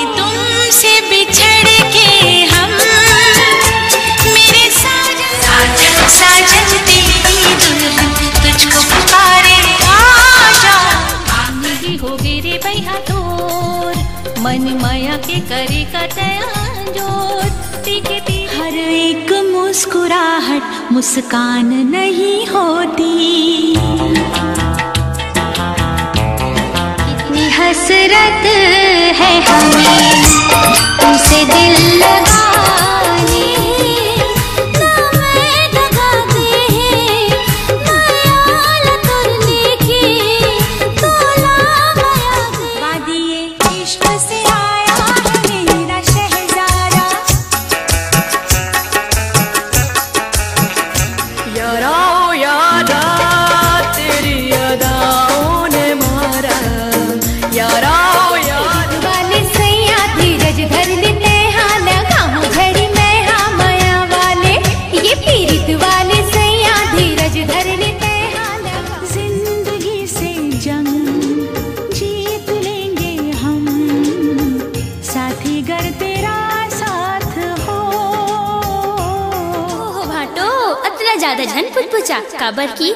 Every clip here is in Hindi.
तुमसे बिछड़ के हम मेरे साजन साजन तेरी दुल्हन तुझको पुकारे आजा। आंधी हो गई रे भैया तोर मन माया के करे का जोर। हर एक मुस्कुराहट मुस्कान नहीं होती, इतनी हसरत है हमें तुमसे दिल लगाने। ना मैं दगाते हैं माया तुरने की, तोला माया वादिए इश्क से आया है मेरा शहजादा। यारा यादा तेरी अदाओं ने मारा, यारा याद वाले सैया धीरज धर लेते हाँ लगाऊं झड़ी मैं हाँ माया वाले। ये पीरित वाले सैया धीरज धर लेते हाँ लगाऊं। जिंदगी से जंग जीत लेंगे हम, साथी गर तेरा साथ हो। भाटो अतना ज्यादा झन पुछा काबर की।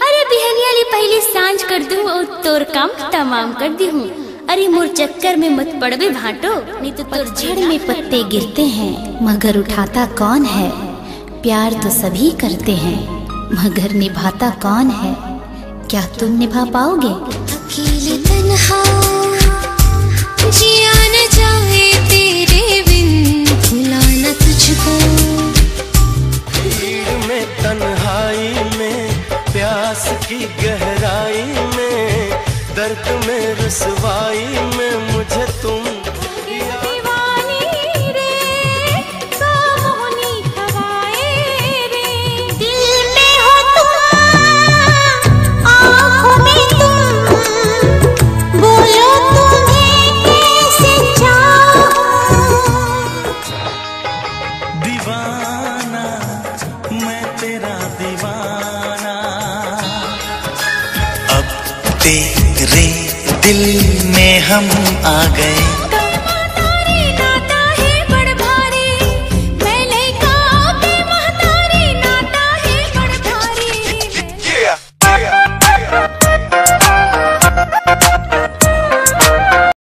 अरे बिहनिया ली पहली सांझ कर दूं और तोर काम तमाम कर दी हूँ। अरे मोर चक्कर में मत पड़वे भाटो, नहीं तो तोर जड़ में पत्ते गिरते हैं मगर उठाता कौन है। प्यार तो सभी करते हैं मगर निभाता कौन है, क्या तुम निभा पाओगे। अकेले तन्हा जिया न जाए तेरे बिन, भुलाना तुझको। भीड़ में तन्हाई में प्यास की गहराई में, दर्द में रुसवाई में मुझे तुम दीवानी रे सामोनी हवाए रे। दिल में हो तुम आँखों में तुम, बोलो तुम्हें कैसे चाहूं। दीवाना मैं तेरा दीवाना। अब तेरे दिल में हम आ गए,